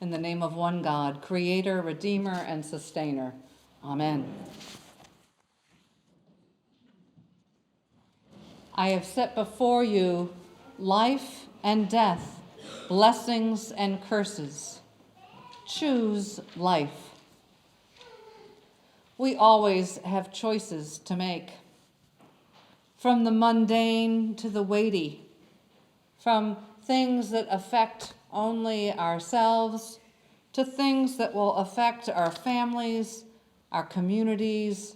In the name of one God, Creator, Redeemer, and Sustainer. Amen. I have set before you life and death, blessings and curses. Choose life. We always have choices to make. From the mundane to the weighty, from things that affect only ourselves to things that will affect our families, our communities,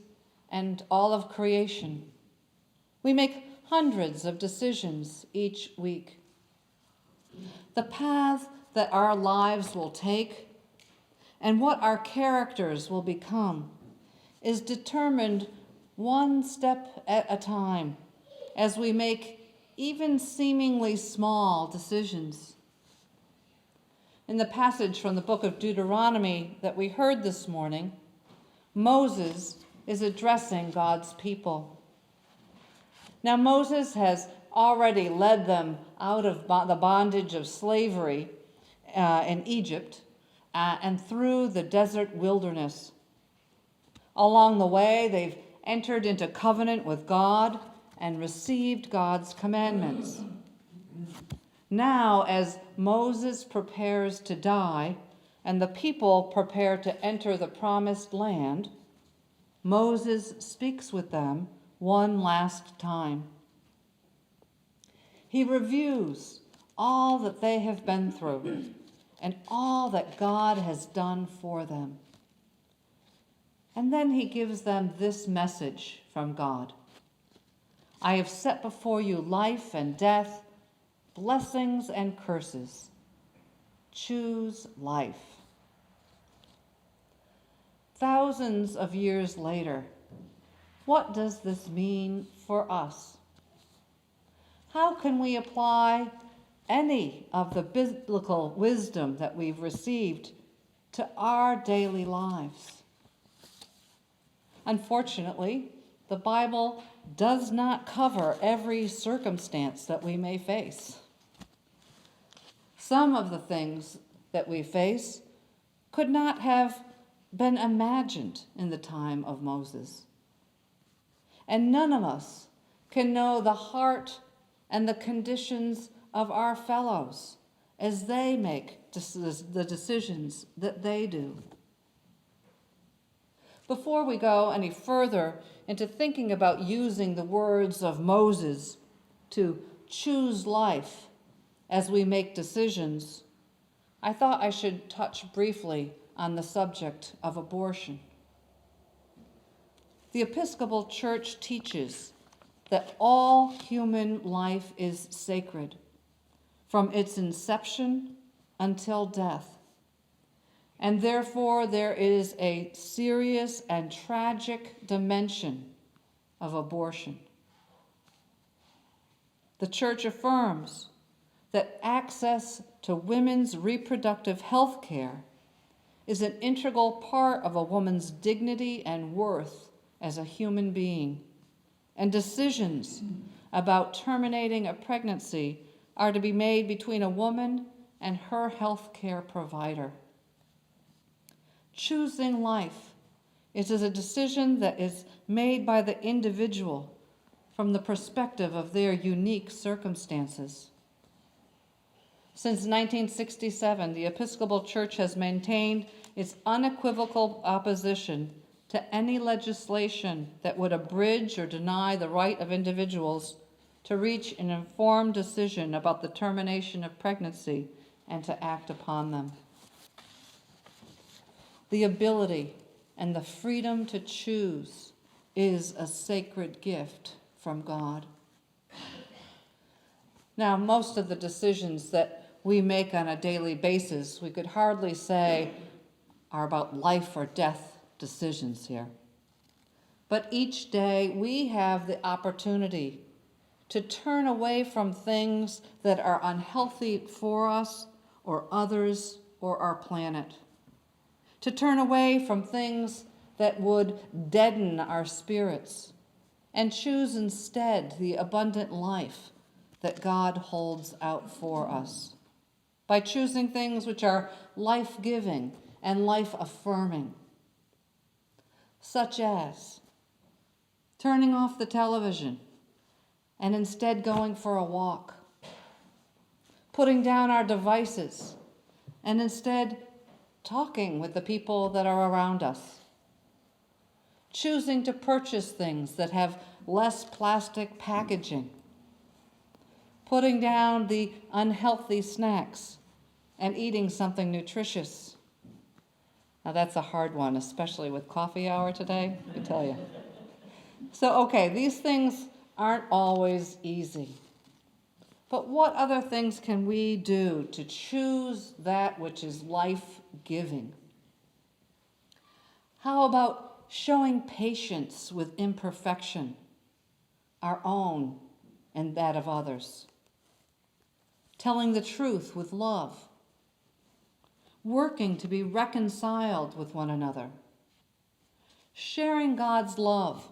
and all of creation. We make hundreds of decisions each week. The path that our lives will take and what our characters will become is determined one step at a time as we make even seemingly small decisions. In the passage from the book of Deuteronomy that we heard this morning, Moses is addressing God's people. Now, Moses has already led them out of the bondage of slavery in Egypt and through the desert wilderness. Along the way, they've entered into covenant with God and received God's commandments. Now, as Moses prepares to die and the people prepare to enter the promised land, Moses speaks with them one last time. He reviews all that they have been through and all that God has done for them. And then he gives them this message from God. I have set before you life and death, blessings and curses. Choose life. Thousands of years later, what does this mean for us? How can we apply any of the biblical wisdom that we've received to our daily lives? Unfortunately, the Bible does not cover every circumstance that we may face. Some of the things that we face could not have been imagined in the time of Moses. And none of us can know the heart and the conditions of our fellows as they make the decisions that they do. Before we go any further into thinking about using the words of Moses to choose life as we make decisions, I thought I should touch briefly on the subject of abortion. The Episcopal Church teaches that all human life is sacred, from its inception until death. And therefore, there is a serious and tragic dimension of abortion. The Church affirms that access to women's reproductive health care is an integral part of a woman's dignity and worth as a human being, and decisions about terminating a pregnancy are to be made between a woman and her health care provider. Choosing life is a decision that is made by the individual from the perspective of their unique circumstances. Since 1967, the Episcopal Church has maintained its unequivocal opposition to any legislation that would abridge or deny the right of individuals to reach an informed decision about the termination of pregnancy and to act upon them. The ability and the freedom to choose is a sacred gift from God. Now, most of the decisions that we make on a daily basis, we could hardly say are about life or death decisions here. But each day we have the opportunity to turn away from things that are unhealthy for us or others or our planet. To turn away from things that would deaden our spirits and choose instead the abundant life that God holds out for us. by choosing things which are life-giving and life-affirming, such as turning off the television and instead going for a walk, putting down our devices and instead talking with the people that are around us, choosing to purchase things that have less plastic packaging, putting down the unhealthy snacks and eating something nutritious. Now that's a hard one, especially with coffee hour today, I tell you. So, okay, these things aren't always easy. But what other things can we do to choose that which is life-giving? How about showing patience with imperfection, our own and that of others? Telling the truth with love, working to be reconciled with one another, sharing God's love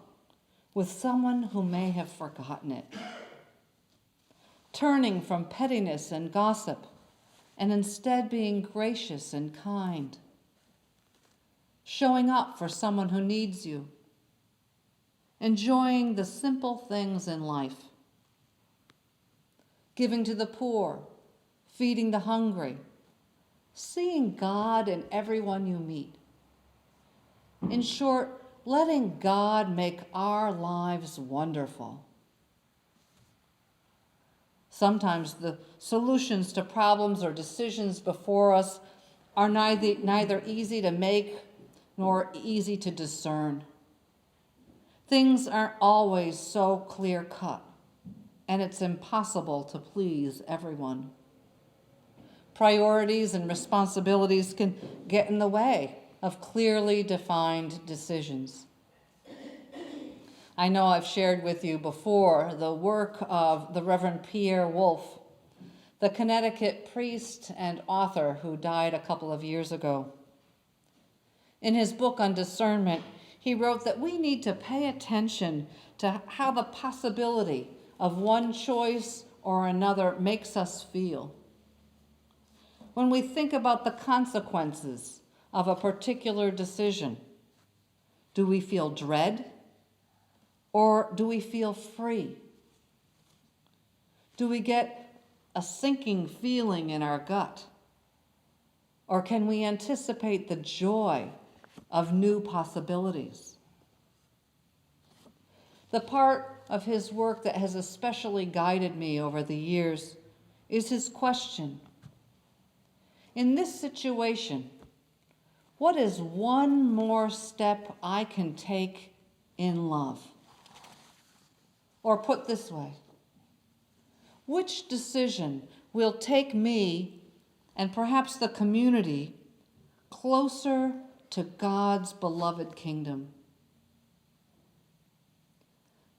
with someone who may have forgotten it, turning from pettiness and gossip and instead being gracious and kind, showing up for someone who needs you, enjoying the simple things in life, giving to the poor, feeding the hungry, seeing God in everyone you meet. In short, letting God make our lives wonderful. Sometimes the solutions to problems or decisions before us are neither easy to make nor easy to discern. Things aren't always so clear-cut, and it's impossible to please everyone. Priorities and responsibilities can get in the way of clearly defined decisions. I know I've shared with you before the work of the Reverend Pierre Wolfe, the Connecticut priest and author who died a couple of years ago. In his book on discernment, he wrote that we need to pay attention to how the possibility of one choice or another makes us feel. When we think about the consequences of a particular decision, do we feel dread or do we feel free? Do we get a sinking feeling in our gut? Or can we anticipate the joy of new possibilities? The part of his work that has especially guided me over the years is his question: in this situation, what is one more step I can take in love? Or put this way, which decision will take me and perhaps the community closer to God's beloved kingdom?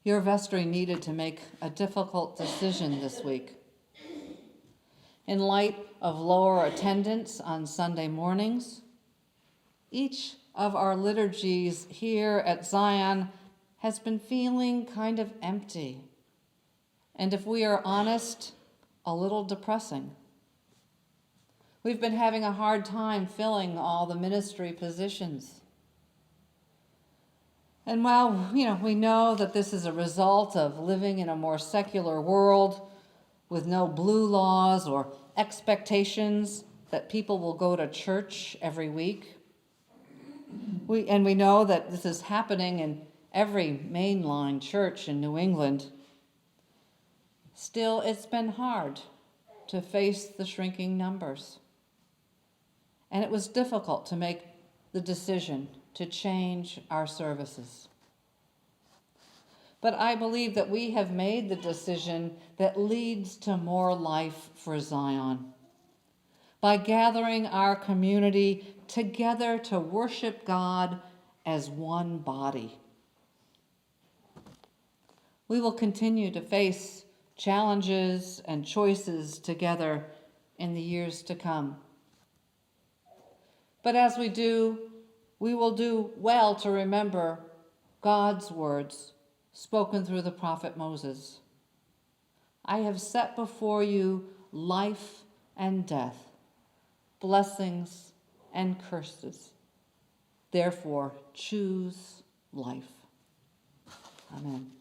Your vestry needed to make a difficult decision this week. In light of lower attendance on Sunday mornings, each of our liturgies here at Zion has been feeling kind of empty, and if we are honest, a little depressing. We've been having a hard time filling all the ministry positions. And while we know that this is a result of living in a more secular world with no blue laws or expectations that people will go to church every week, we know that this is happening in every mainline church in New England. Still, it's been hard to face the shrinking numbers. And it was difficult to make the decision to change our services. But I believe that we have made the decision that leads to more life for Zion, by gathering our community together to worship God as one body. We will continue to face challenges and choices together in the years to come. But as we do, we will do well to remember God's words spoken through the prophet Moses. I have set before you life and death, blessings and curses. Therefore, choose life. Amen.